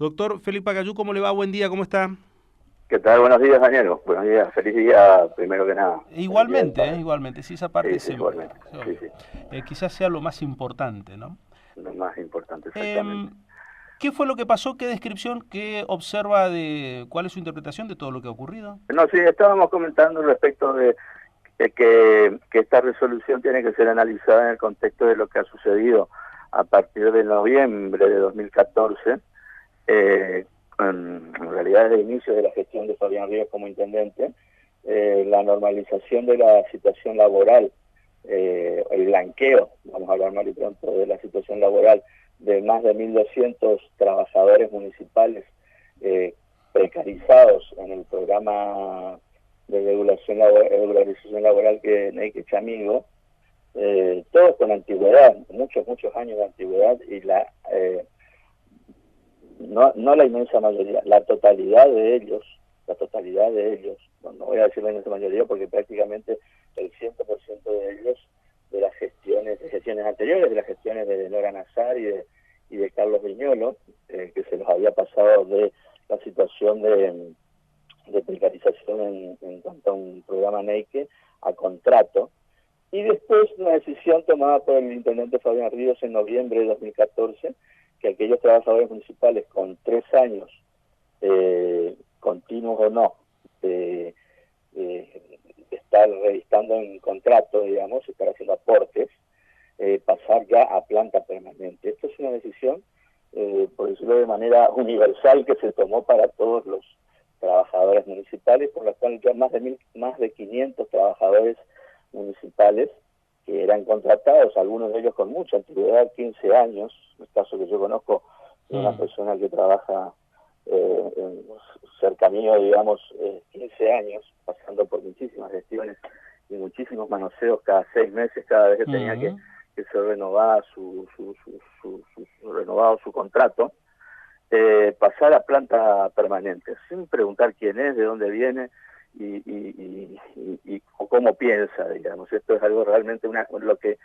Doctor Felipe Acayú, ¿cómo le va? Buen día, ¿cómo está? ¿Qué tal? Buenos días, Daniel. Buenos días. Feliz día, primero que nada. Feliz día del Igualmente, padre. igualmente, sí, esa parte Sí, sí, siempre, igualmente. es Sí, obvio. sí. Quizás sea lo más importante, ¿no? Lo más importante, exactamente. Em, ¿Qué fue lo que pasó? ¿Qué descripción, qué observa de cuál es su interpretación de todo lo que ha ocurrido? No, sí, estábamos comentando respecto de que esta resolución tiene que ser analizada en el contexto de lo que ha sucedido a partir de noviembre de 2014, en realidad desde el inicio de la gestión de Fabián Ríos como intendente, la normalización de la situación laboral, el blanqueo, vamos a hablar mal y pronto, de la situación laboral de más de 1.200 trabajadores municipales eh, precarizados en el programa de regularización laboral que Neike Chamigo, todos con antigüedad, muchos años de antigüedad, y no la inmensa mayoría, la totalidad de ellos, no voy a decir la inmensa mayoría porque prácticamente el 100% de ellos, de gestiones anteriores, de las gestiones de Nora Nazar y de Carlos Viñolo, que se los había pasado de la situación de precarización en cuanto a un programa Neike a contrato, y después una decisión tomada por el intendente Fabián Ríos en noviembre de 2014, que aquellos trabajadores municipales con 3 años, continuos o no, de, de estar registrando en contrato, digamos, estar haciendo aportes, pasar ya a planta permanente. Esto es una decisión, por decirlo de manera universal, que se tomó para todos los trabajadores municipales, por la cual ya más de 500 trabajadores municipales que eran contratados, algunos de ellos con mucha antigüedad, 15 años, el caso que yo conozco de una persona que trabaja cerca mío, digamos, 15 años, pasando por muchísimas gestiones y muchísimos manoseos cada 6 meses, cada vez que tenía que se renovaba renovado su contrato, pasar a planta permanente, sin preguntar quién es, de dónde viene y cómo piensa, digamos. Esto es algo realmente lo que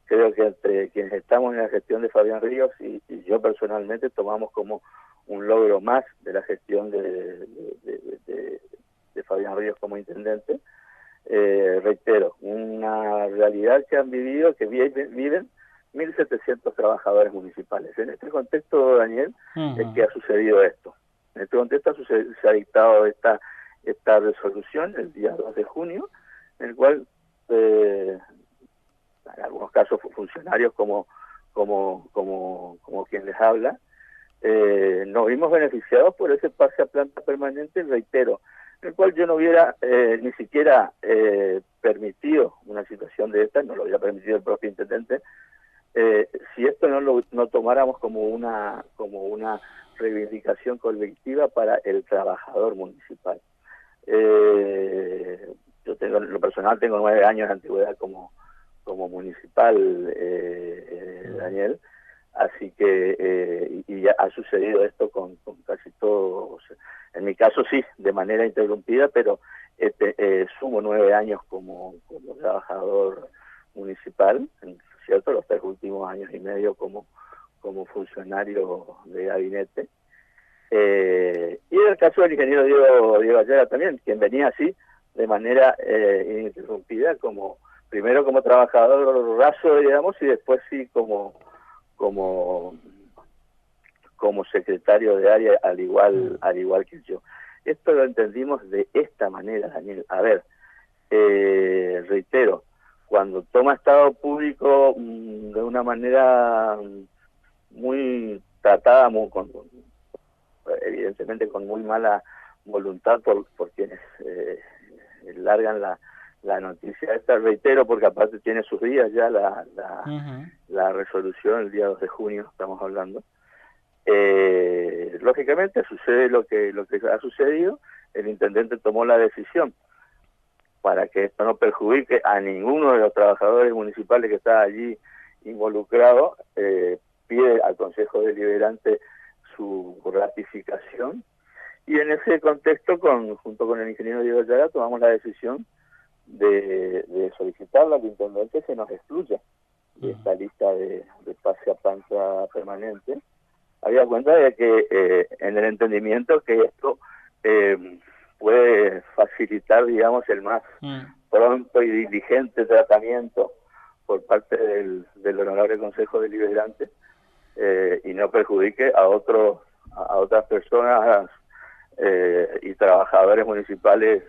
creo que entre quienes estamos en la gestión de Fabián Ríos y yo personalmente tomamos como un logro más de la gestión de Fabián Ríos como intendente. Reitero, una realidad que han vivido, que viven 1.700 trabajadores municipales. En este contexto, Daniel, es que ha sucedido esto. En este contexto se ha dictado esta resolución el día 2 de junio, en el cual, en algunos casos, funcionarios como quien les habla, nos vimos beneficiados por ese pase a planta permanente, reitero, en el cual yo no hubiera ni siquiera permitido una situación de esta, no lo hubiera permitido el propio intendente, si esto no tomáramos como una reivindicación colectiva para el trabajador municipal. Yo en lo personal tengo 9 años de antigüedad como municipal, Daniel, así que y ya ha sucedido esto con casi todos. En mi caso sí, de manera interrumpida, pero sumo 9 años como trabajador municipal, ¿cierto? Los 3 últimos años y medio como funcionario de gabinete. Y en el caso del ingeniero Diego Ayala también, quien venía así de manera ininterrumpida, primero como trabajador raso, digamos, y después sí como secretario de área, al igual que yo. Esto lo entendimos de esta manera, Daniel. A ver, reitero, cuando toma Estado público de una manera muy tratada, evidentemente con muy mala voluntad por quienes largan la noticia esta, reitero, porque aparte tiene sus días ya la resolución, el día 2 de junio estamos hablando. Lógicamente sucede lo que ha sucedido, el intendente tomó la decisión para que esto no perjudique a ninguno de los trabajadores municipales que está allí involucrado, pide al Consejo Deliberante su ratificación, y en ese contexto, junto con el ingeniero Diego Ayala, tomamos la decisión de solicitarle al intendente que se nos excluya de esta lista de pase a planta permanente, había cuenta de que en el entendimiento que esto puede facilitar, digamos, el más pronto y diligente tratamiento por parte del Honorable Consejo Deliberante, y no perjudique a otras personas y trabajadores municipales,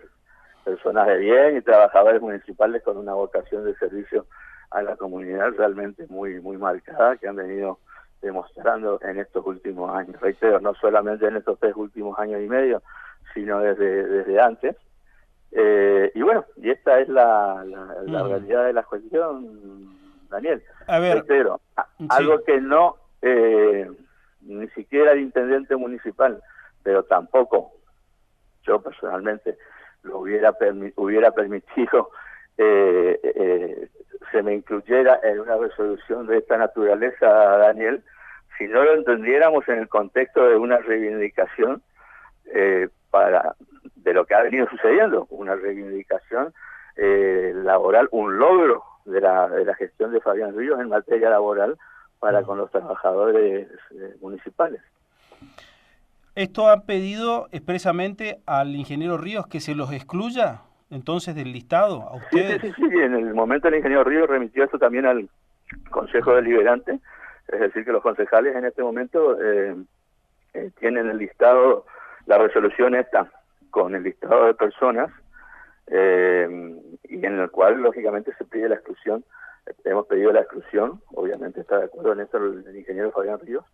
personas de bien y trabajadores municipales con una vocación de servicio a la comunidad realmente muy marcada, que han venido demostrando en estos últimos años. Reitero, no solamente en estos 3 últimos años y medio, sino desde antes. Y bueno, y esta es la realidad de la cuestión, Daniel. A ver, reitero, algo que no, ni siquiera el intendente municipal, pero tampoco yo personalmente lo hubiera permitido se me incluyera en una resolución de esta naturaleza, Daniel, si no lo entendiéramos en el contexto de una reivindicación de lo que ha venido sucediendo, una reivindicación laboral, un logro de la gestión de Fabián Ríos en materia laboral para con los trabajadores municipales. ¿Esto han pedido expresamente al ingeniero Ríos que se los excluya entonces del listado a ustedes? Sí. En el momento el ingeniero Ríos remitió esto también al Consejo Deliberante, es decir, que los concejales en este momento tienen el listado, la resolución esta, con el listado de personas, y en el cual lógicamente se pide la exclusión. Hemos pedido la exclusión, obviamente está de acuerdo en esto el ingeniero Fabián Ríos,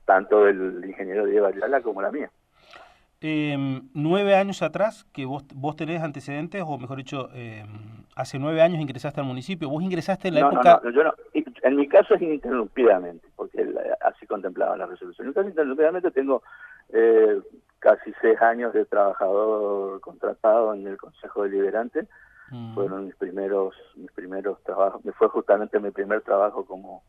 tanto del ingeniero Diego Ayala como la mía. 9 años atrás, que vos tenés antecedentes, o mejor dicho, hace 9 años ingresaste al municipio. ¿Vos ingresaste en la época...? No, yo no. En mi caso es ininterrumpidamente, porque así contemplaba la resolución. En mi caso ininterrumpidamente tengo casi 6 años de trabajador contratado en el Consejo Deliberante. Fueron mis primeros trabajos. Fue justamente mi primer trabajo como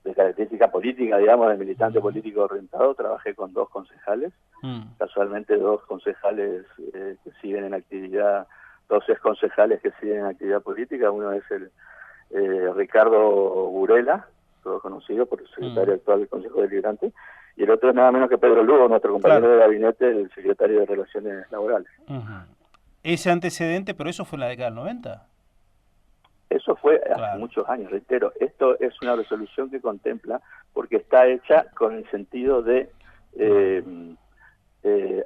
de característica política, digamos, de militante político orientado. Trabajé con 2 concejales, casualmente 2 concejales que siguen en actividad, 2 exconcejales que siguen en actividad política. Uno es el Ricardo Burela, todo conocido por el secretario actual del Consejo Deliberante, y el otro es nada menos que Pedro Lugo, nuestro compañero de gabinete, el secretario de Relaciones Laborales. Ese antecedente, pero eso fue en la década del 90. Eso fue hace muchos años, reitero. Esto es una resolución que contempla, porque está hecha con el sentido de...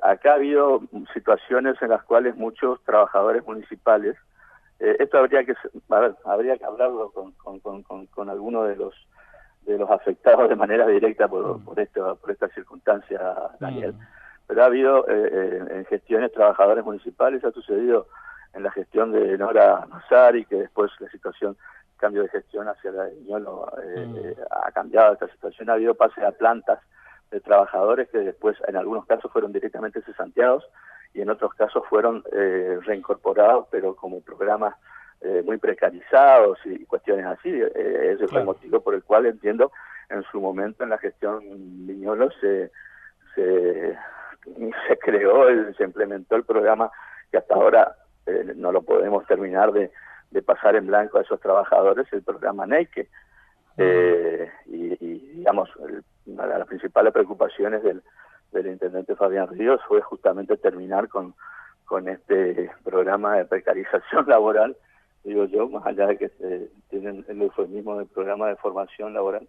acá ha habido situaciones en las cuales muchos trabajadores municipales, esto habría que hablarlo con algunos de los afectados de manera directa por esta circunstancia, Daniel. Pero ha habido en gestiones trabajadores municipales, ha sucedido en la gestión de Nora Massari, que después la situación, cambio de gestión hacia la de Ñolo, ha cambiado esta situación. Ha habido pases a plantas de trabajadores que después en algunos casos fueron directamente cesanteados y en otros casos fueron reincorporados, pero como programas muy precarizados y cuestiones así. Ese fue el motivo por el cual entiendo en su momento en la gestión Viñolo se creó, se implementó el programa que hasta ahora no lo podemos terminar de pasar en blanco a esos trabajadores, el programa Neike. Y digamos, una de las principales preocupaciones del intendente Fabián Ríos fue justamente terminar con este programa de precarización laboral, digo yo, más allá de que tienen el eufemismo del programa de formación laboral.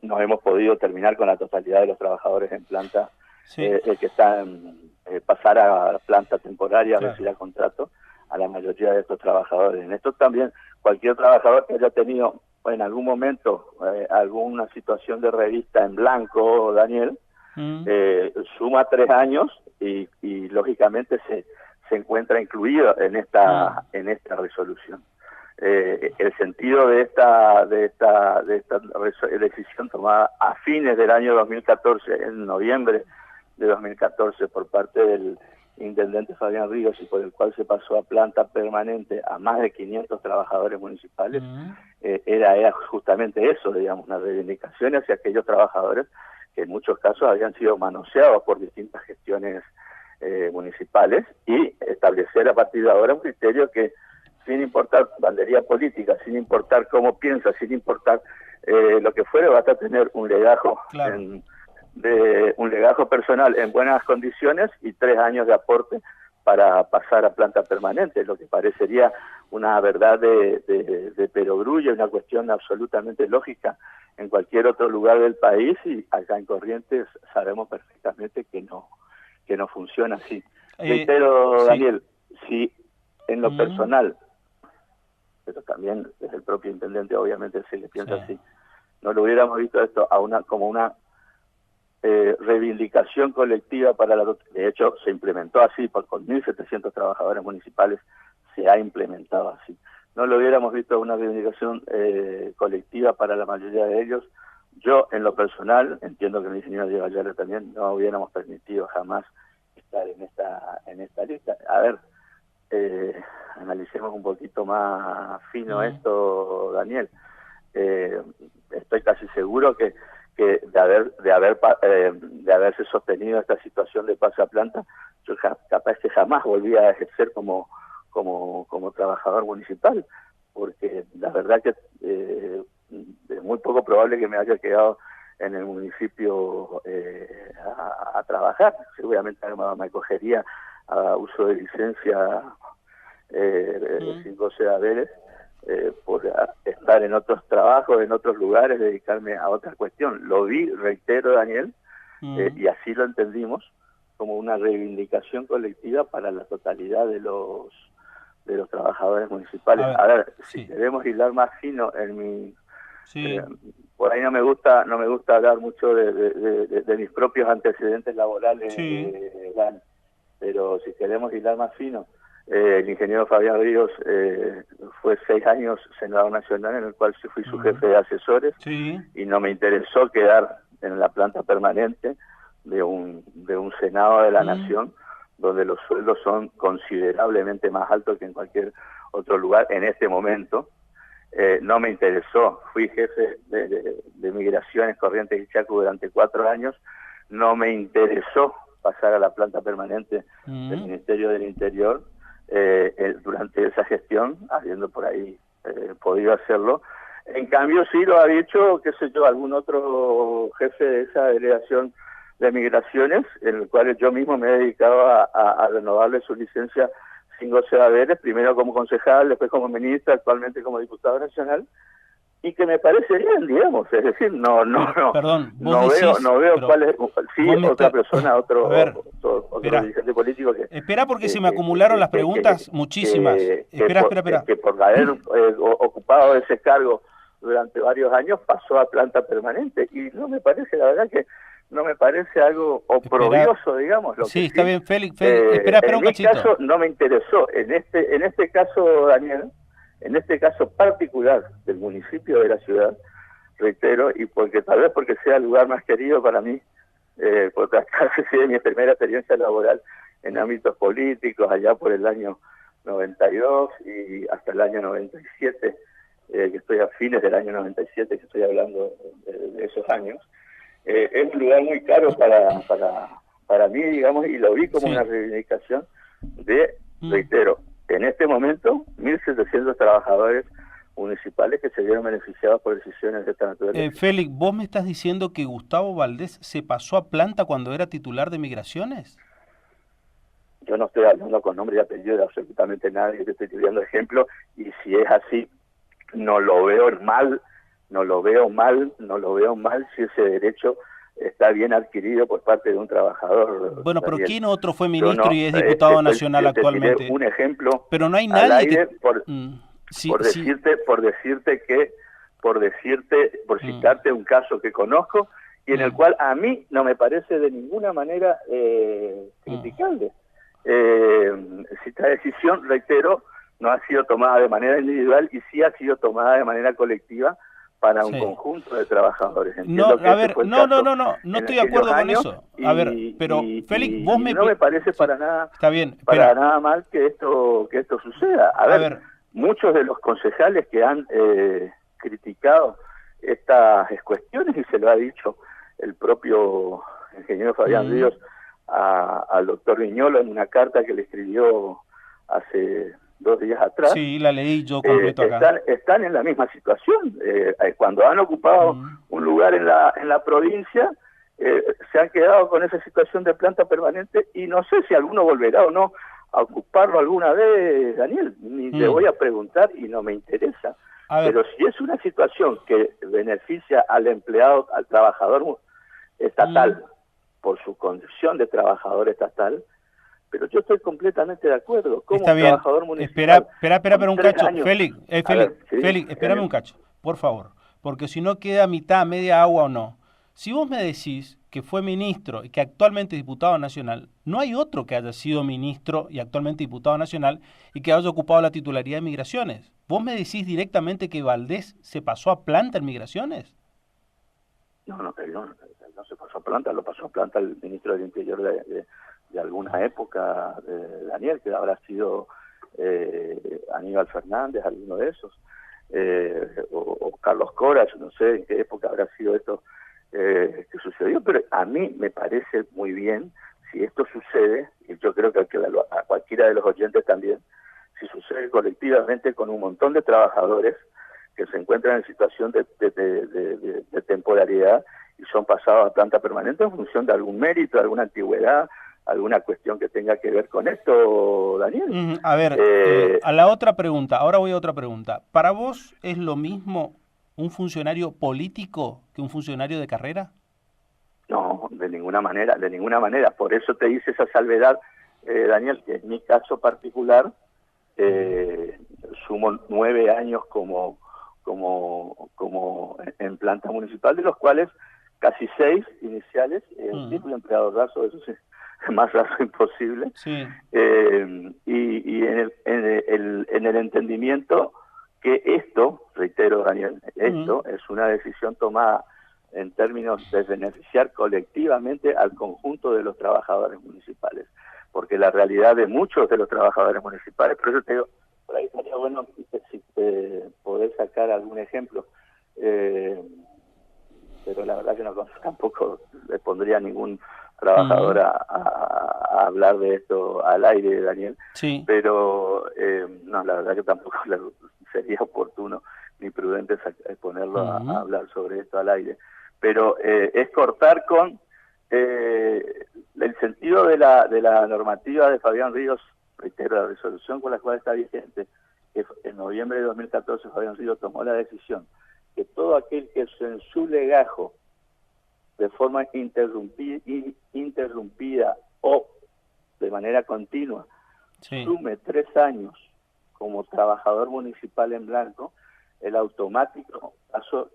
No hemos podido terminar con la totalidad de los trabajadores en planta, que están pasar a planta temporaria, recibir contrato, a la mayoría de estos trabajadores. En esto también, cualquier trabajador que haya tenido en algún momento alguna situación de revista en blanco, Daniel, suma 3 años y lógicamente se encuentra incluido en esta resolución. El sentido de esta decisión tomada a fines del año 2014, en noviembre de 2014, por parte del intendente Fabián Ríos, y por el cual se pasó a planta permanente a más de 500 trabajadores municipales, era justamente eso, digamos, una reivindicación hacia aquellos trabajadores que en muchos casos habían sido manoseados por distintas gestiones municipales, y establecer a partir de ahora un criterio que, sin importar bandería política, sin importar cómo piensa, sin importar lo que fuere, va a tener un legajo, claro, un legajo personal en buenas condiciones y 3 años de aporte para pasar a planta permanente, lo que parecería una verdad de perogrullo, una cuestión absolutamente lógica en cualquier otro lugar del país, y acá en Corrientes sabemos perfectamente que no funciona así. Reitero, sí. Daniel, si en lo personal, pero también es el propio intendente, obviamente, si le piensa así, no lo hubiéramos visto esto como una reivindicación colectiva para de hecho se implementó así, con 1.700 trabajadores municipales se ha implementado así. No lo hubiéramos visto una reivindicación colectiva para la mayoría de ellos. Yo, en lo personal, entiendo que el ingeniero Diego Ayala también, no hubiéramos permitido jamás estar en esta lista. A ver, analicemos un poquito más fino esto, Daniel. Estoy casi seguro que de haberse sostenido esta situación de pase a planta, yo capaz que jamás volví a ejercer como trabajador municipal, porque la verdad que es muy poco probable que me haya quedado en el municipio a trabajar. Seguramente me acogería a uso de licencia sin goce de haberes, por estar en otros trabajos, en otros lugares, dedicarme a otra cuestión. Lo vi, reitero, Daniel, y así lo entendimos, como una reivindicación colectiva para la totalidad de los trabajadores municipales. A ver, si queremos hilar más fino en mi... por ahí no me gusta hablar mucho de mis propios antecedentes laborales, pero si queremos hilar más fino, el ingeniero Fabián Ríos fue 6 años senador nacional, en el cual fui su jefe de asesores, y no me interesó quedar en la planta permanente de un Senado de la Nación, donde los sueldos son considerablemente más altos que en cualquier otro lugar en este momento. No me interesó. Fui jefe de Migraciones, Corrientes y Chaco durante 4 años. No me interesó pasar a la planta permanente del Ministerio del Interior durante esa gestión, habiendo por ahí podido hacerlo. En cambio, sí lo ha dicho, qué sé yo, algún otro jefe de esa delegación de Migraciones, en el cual yo mismo me he dedicado a renovarle su licencia sin goce de haberes, primero como concejal, después como ministra, actualmente como diputado nacional, y que me parece bien, digamos, es decir, no veo cuál es, otra persona, otro dirigente político que... Espera, porque se me acumularon las preguntas, muchísimas. Espera. Que por haber ocupado ese cargo durante varios años pasó a planta permanente, y no me parece, la verdad que no me parece algo oprobioso, digamos. Está bien, Félix, espera un cachito. En mi caso no me interesó, en este caso, Daniel, en este caso particular del municipio de la ciudad, reitero, y tal vez porque sea el lugar más querido para mí, por tratarse de mi primera experiencia laboral en ámbitos políticos, allá por el año 92 y hasta el año 97, que estoy a fines del año 97, que estoy hablando de esos años. Es un lugar muy caro para mí, digamos, y lo vi como una reivindicación reitero, en este momento, 1.700 trabajadores municipales que se vieron beneficiados por decisiones de esta naturaleza. Félix, ¿vos me estás diciendo que Gustavo Valdés se pasó a planta cuando era titular de Migraciones? Yo no estoy hablando con nombre y apellido de absolutamente nadie, te estoy pidiendo ejemplo, y si es así, no lo veo mal si ese derecho está bien adquirido por parte de un trabajador. Bueno, pero ¿quién otro fue ministro y es diputado nacional actualmente? Un ejemplo. Pero no hay nadie por citarte un caso que conozco y en el cual a mí no me parece de ninguna manera criticable. Esta decisión, reitero, no ha sido tomada de manera individual y sí ha sido tomada de manera colectiva para un conjunto de trabajadores. No estoy de acuerdo con eso. A ver, pero Félix, vos me... No me parece para nada, está bien, para nada mal que esto suceda. A ver, muchos de los concejales que han criticado estas cuestiones, y se lo ha dicho el propio ingeniero Fabián Ríos al doctor Viñolo en una carta que le escribió hace 2 días atrás. Sí, la leí yo completo acá. Están en la misma situación. Cuando han ocupado un lugar en la provincia, se han quedado con esa situación de planta permanente, y no sé si alguno volverá o no a ocuparlo alguna vez, Daniel. Ni le voy a preguntar y no me interesa. Pero si es una situación que beneficia al empleado, al trabajador estatal, por su condición de trabajador estatal, pero yo estoy completamente de acuerdo. Como está bien. Trabajador municipal. Espera un cacho. Años, Félix, espérame un cacho, por favor. Porque si no queda mitad, media agua o no. Si vos me decís que fue ministro y que actualmente es diputado nacional, no hay otro que haya sido ministro y actualmente diputado nacional y que haya ocupado la titularidad de Migraciones. ¿Vos me decís directamente que Valdés se pasó a planta en Migraciones? No, él no se pasó a planta, lo pasó a planta el ministro del Interior de alguna época, Daniel, que habrá sido Aníbal Fernández, alguno de esos, o Carlos Coras, no sé en qué época habrá sido esto que sucedió, pero a mí me parece muy bien si esto sucede, y yo creo que a cualquiera de los oyentes también, si sucede colectivamente con un montón de trabajadores que se encuentran en situación de temporalidad y son pasados a planta permanente en función de algún mérito, alguna antigüedad, alguna cuestión que tenga que ver con esto, Daniel. A ver, a la otra pregunta, ahora voy a otra pregunta. ¿Para vos es lo mismo un funcionario político que un funcionario de carrera? No, de ninguna manera. Por eso te hice esa salvedad, Daniel, que en mi caso particular sumo 9 años como en planta municipal, de los cuales casi 6 iniciales, tipo de empleado raso, eso sí, más raso imposible, sí. Y en el entendimiento que esto, reitero, Daniel, esto es una decisión tomada en términos de beneficiar colectivamente al conjunto de los trabajadores municipales, porque la realidad de muchos de los trabajadores municipales, por eso te digo, por ahí estaría bueno si poder sacar algún ejemplo, pero la verdad que tampoco le pondría a ningún trabajador a hablar de esto al aire, Daniel, sí. Pero no, la verdad que tampoco sería oportuno ni prudente ponerlo a hablar sobre esto al aire, pero es cortar con el sentido de la normativa de Fabián Ríos, reitero, la resolución con la cual está vigente, que en noviembre de 2014 Fabián Ríos tomó la decisión que todo aquel que en su legajo de forma interrumpida o de manera continua sume 3 años como trabajador municipal en blanco, el automático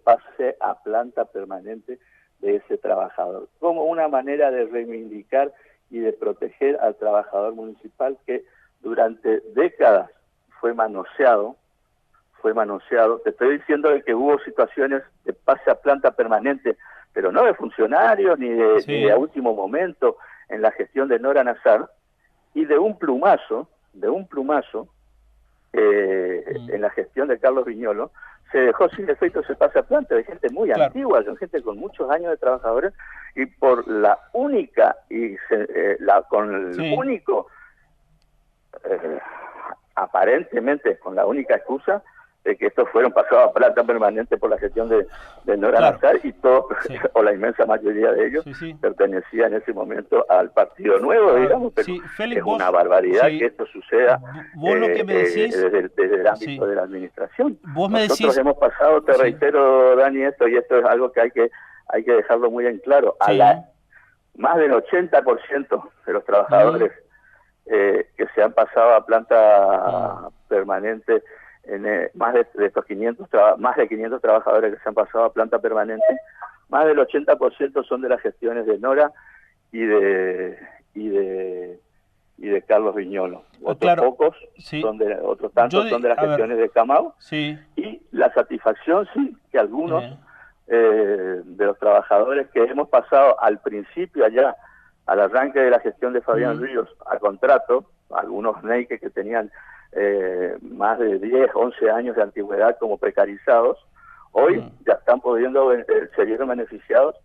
pase a planta permanente de ese trabajador, como una manera de reivindicar y de proteger al trabajador municipal que durante décadas fue manoseado. Te estoy diciendo de que hubo situaciones de pase a planta permanente, pero no de funcionarios ni de a último momento en la gestión de Nora Nazar, y de un plumazo en la gestión de Carlos Viñolo, se dejó sin efecto ese pase a planta de gente muy antigua, de gente con muchos años de trabajadores, y por la única aparentemente con la única excusa de que estos fueron pasados a planta permanente por la gestión de Nora Nazar, y todos, o la inmensa mayoría de ellos, pertenecían en ese momento al Partido Nuevo, digamos, pero Félix, es una barbaridad que esto suceda desde el ámbito de la administración. Nosotros hemos pasado, te reitero, Dani, y esto es algo que hay que dejarlo muy en claro, más del 80% de los trabajadores que se han pasado a planta permanente, más de estos 500 trabajadores que se han pasado a planta permanente, más del 80% son de las gestiones de Nora y de Carlos Viñolo. Otros tantos son de las gestiones de Camau, y la satisfacción que algunos de los trabajadores que hemos pasado al principio allá, al arranque de la gestión de Fabián Ríos, a contrato, algunos neikes que tenían más de 10, 11 años de antigüedad como precarizados, hoy ya están se vieron beneficiados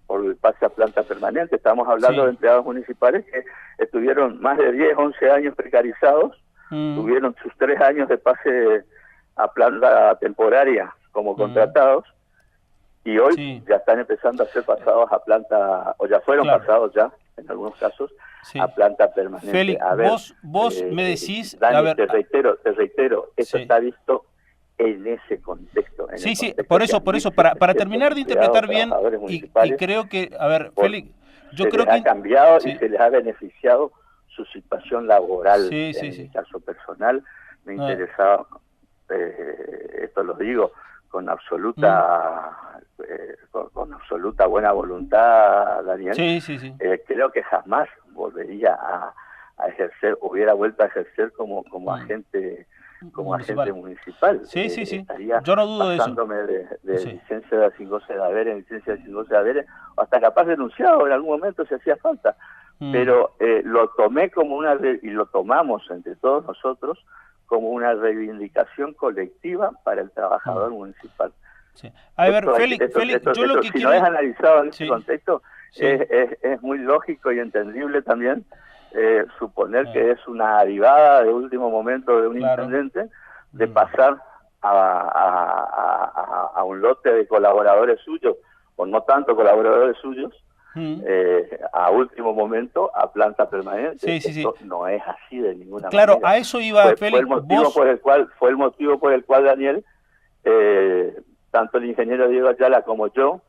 por el pase a planta permanente. Estamos hablando de empleados municipales que estuvieron más de 10, 11 años precarizados, tuvieron sus 3 años de pase a planta temporaria como contratados, y hoy ya están empezando a ser pasados a planta, o ya fueron pasados ya, en algunos casos, a planta permanente. Félix, a ver, vos me decís... Dani, a ver, te reitero, esto está visto en ese contexto. Por eso, para terminar de interpretar bien, y creo que, a ver, Félix, yo creo que... ha cambiado y se les ha beneficiado su situación laboral. En mi caso personal, me interesaba, esto lo digo, con absoluta buena voluntad, Daniel. Creo que jamás volvería a ejercer, hubiera vuelto a ejercer como agente municipal. Yo no dudo pasándome de licencia de sin goce de haber en licencia de sin goce de haber, o hasta capaz denunciado en algún momento si hacía falta. Pero lo tomé como y lo tomamos entre todos nosotros como una reivindicación colectiva para el trabajador municipal. A ver, Félix, yo lo que si quiero... no es analizado en ese contexto, es muy lógico y entendible también suponer que es una derivada de último momento de un intendente de pasar a un lote de colaboradores suyos, o no tanto colaboradores suyos, a último momento a planta permanente. Esto no es así de ninguna manera. Claro, a eso iba, Félix. Fue el motivo por el cual Daniel, tanto el ingeniero Diego Ayala como yo,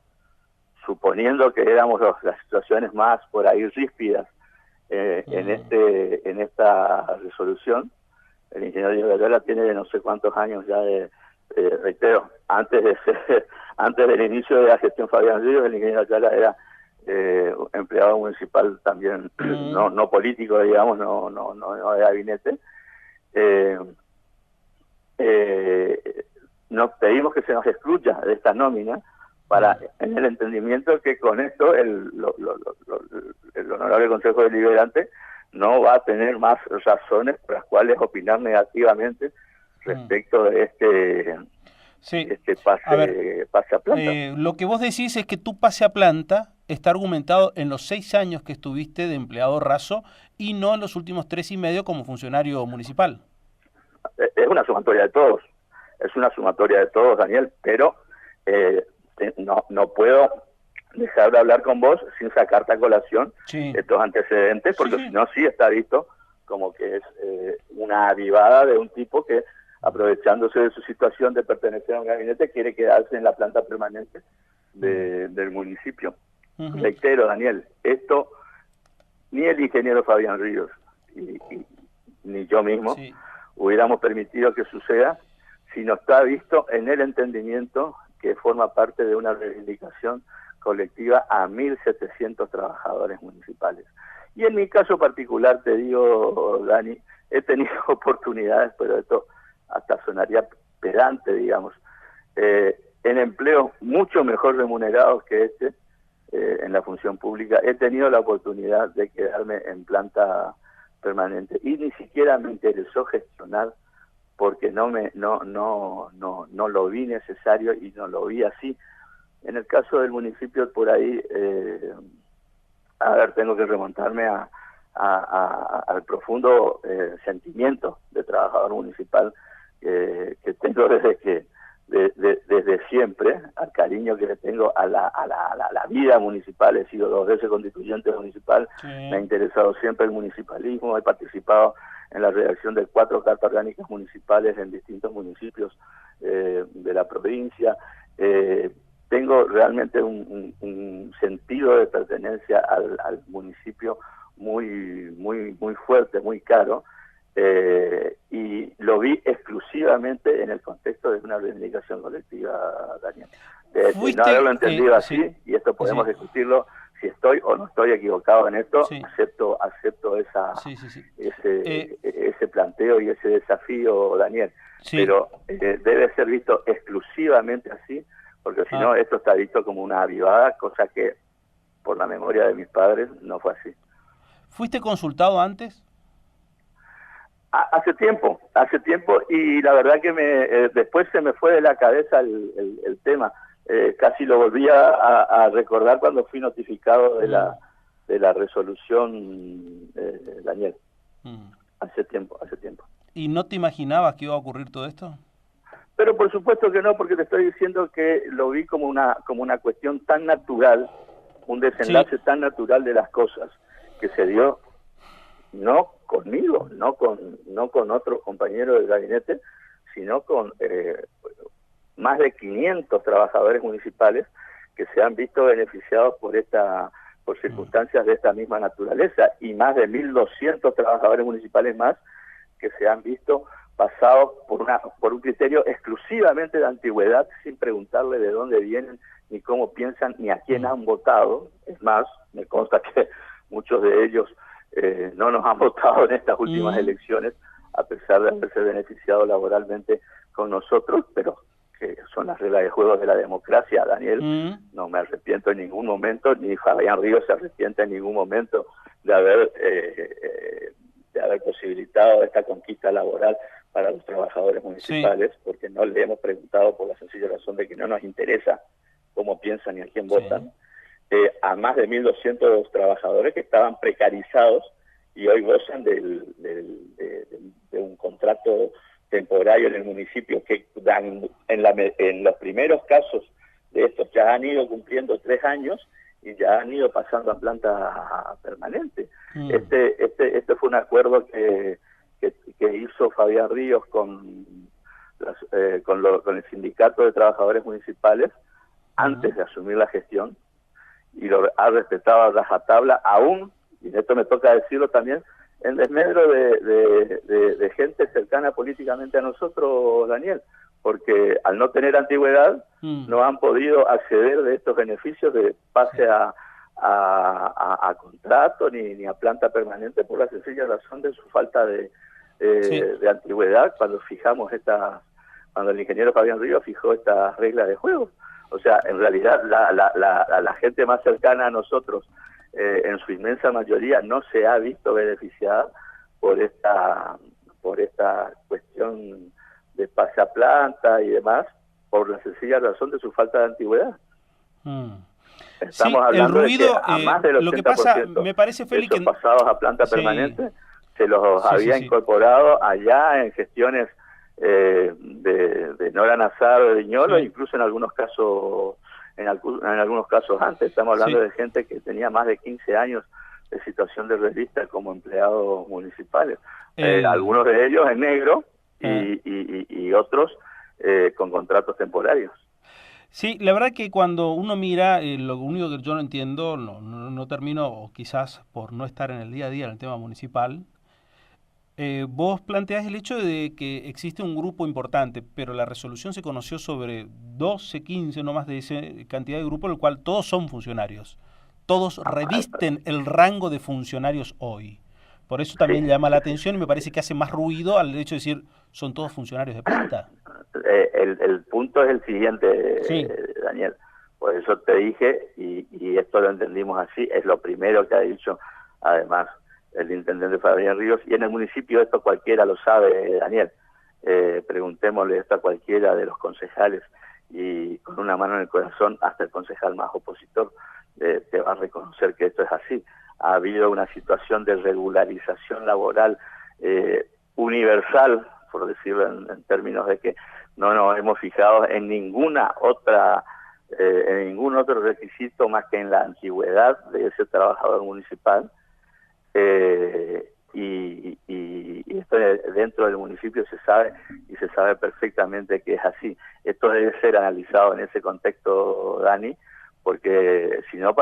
suponiendo que éramos las situaciones más por ahí ríspidas en esta resolución, el ingeniero Diego Ayala tiene no sé cuántos años ya reitero, antes del inicio de la gestión Fabián Ríos, el ingeniero Ayala era empleado municipal también, no político, digamos, no de gabinete. Nos pedimos que se nos excluya de esta nómina en el entendimiento que con esto el Honorable Consejo Deliberante no va a tener más razones por las cuales opinar negativamente respecto de este pase a planta. Lo que vos decís es que tu pase a planta está argumentado en los 6 años que estuviste de empleado raso y no en los últimos 3 y medio como funcionario municipal. Es una sumatoria de todos. Daniel, pero no puedo dejar de hablar con vos sin sacarte a colación estos antecedentes, porque si no, sí está visto como que es una avivada de un tipo que, aprovechándose de su situación de pertenecer a un gabinete, quiere quedarse en la planta permanente del municipio. Reitero, Daniel, esto ni el ingeniero Fabián Ríos ni yo mismo hubiéramos permitido que suceda si no está visto en el entendimiento que forma parte de una reivindicación colectiva a 1.700 trabajadores municipales. Y en mi caso particular, te digo, Dani, he tenido oportunidades, pero esto hasta sonaría pedante, digamos, en empleos mucho mejor remunerados que en la función pública. He tenido la oportunidad de quedarme en planta permanente y ni siquiera me interesó gestionar, porque no lo vi necesario y no lo vi así. En el caso del municipio, por ahí, tengo que remontarme al profundo sentimiento de trabajador municipal que tengo desde siempre, al cariño que le tengo a la vida municipal. He sido 2 veces constituyente municipal, me ha interesado siempre el municipalismo, he participado en la redacción de 4 cartas orgánicas municipales en distintos municipios de la provincia. Tengo realmente un sentido de pertenencia al municipio muy fuerte, muy caro, y lo vi exclusivamente en el contexto de una reivindicación colectiva, Daniel. De no haberlo entendido así, y esto podemos discutirlo, si estoy o no estoy equivocado en esto, acepto ese planteo y ese desafío, Daniel. Pero debe ser visto exclusivamente así, porque si no, esto está visto como una avivada, cosa que, por la memoria de mis padres, no fue así. ¿Fuiste consultado antes? Hace tiempo, y la verdad que después se me fue de la cabeza el tema. casi lo volví a recordar cuando fui notificado de la resolución, Daniel, hace tiempo. ¿Y no te imaginabas que iba a ocurrir todo esto? Pero por supuesto que no, porque te estoy diciendo que lo vi como una cuestión tan natural, un desenlace tan natural de las cosas, que se dio no conmigo, no con otros compañeros del gabinete, sino con más de 500 trabajadores municipales que se han visto beneficiados por circunstancias de esta misma naturaleza, y más de 1.200 trabajadores municipales más que se han visto pasados por un criterio exclusivamente de antigüedad, sin preguntarle de dónde vienen, ni cómo piensan, ni a quién han votado. Es más, me consta que muchos de ellos no nos han votado en estas últimas elecciones, a pesar de haberse beneficiado laboralmente con nosotros, pero que son las reglas de juego de la democracia, Daniel. No me arrepiento en ningún momento, ni Fabián Ríos se arrepiente en ningún momento de haber posibilitado esta conquista laboral para los trabajadores municipales, porque no le hemos preguntado por la sencilla razón de que no nos interesa cómo piensan ni a quién votan, a más de 1.200 trabajadores que estaban precarizados y hoy gozan de un contrato temporario en el municipio, que dan, en los primeros casos de estos ya han ido cumpliendo 3 años y ya han ido pasando a planta permanente. Este fue un acuerdo que hizo Fabián Ríos con el sindicato de trabajadores municipales antes de asumir la gestión, y lo ha respetado a rajatabla, aún, y esto me toca decirlo también, en desmedro de gente cercana políticamente a nosotros, Daniel, porque al no tener antigüedad no han podido acceder de estos beneficios de pase a contrato ni a planta permanente, por la sencilla razón de su falta de antigüedad cuando cuando el ingeniero Fabián Ríos fijó estas reglas de juego. O sea, en realidad la gente más cercana a nosotros, en su inmensa mayoría, no se ha visto beneficiada por esta cuestión de pase a planta y demás, por la sencilla razón de su falta de antigüedad. Estamos hablando el ruido, de que a más del 80% lo que pasa, me parece, Félix, de esos pasados a planta permanente se los había incorporado allá en gestiones de Nora Nazar de Viñolo, incluso en algunos casos antes. Estamos hablando de gente que tenía más de 15 años de situación de revista como empleados municipales, algunos de ellos en negro y otros con contratos temporarios. Sí, la verdad que cuando uno mira, lo único que yo no entiendo, no termino, o quizás por no estar en el día a día en el tema municipal, vos planteás el hecho de que existe un grupo importante, pero la resolución se conoció sobre 12, 15, no más de esa cantidad de grupos, en el cual todos son funcionarios. Todos revisten el rango de funcionarios hoy. Por eso también llama la atención y me parece que hace más ruido al hecho de decir, son todos funcionarios de planta. El punto es el siguiente, Daniel. Por eso te dije, y esto lo entendimos así, es lo primero que ha dicho, además, el intendente Fabián Ríos, y en el municipio esto cualquiera lo sabe, Daniel. Preguntémosle esto a cualquiera de los concejales, y con una mano en el corazón, hasta el concejal más opositor te va a reconocer que esto es así. Ha habido una situación de regularización laboral universal, por decirlo en términos de que no nos hemos fijado en ningún otro requisito más que en la antigüedad de ese trabajador municipal, y esto dentro del municipio se sabe, y se sabe perfectamente que es así. Esto debe ser analizado en ese contexto, Dani, porque si no,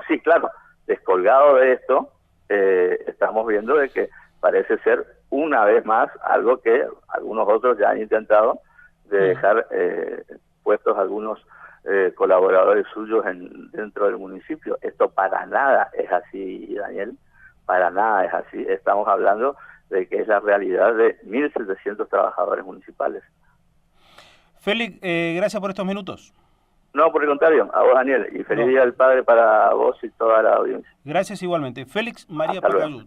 sí, claro, descolgado de esto, estamos viendo de que parece ser una vez más algo que algunos otros ya han intentado, de dejar puestos algunos colaboradores suyos dentro del municipio. Esto para nada es así, Daniel, para nada es así. Estamos hablando de que es la realidad de 1.700 trabajadores municipales. Félix, gracias por estos minutos. No, por el contrario, a vos, Daniel, y feliz Día del Padre para vos y toda la audiencia. Gracias igualmente. Félix María Pacayud.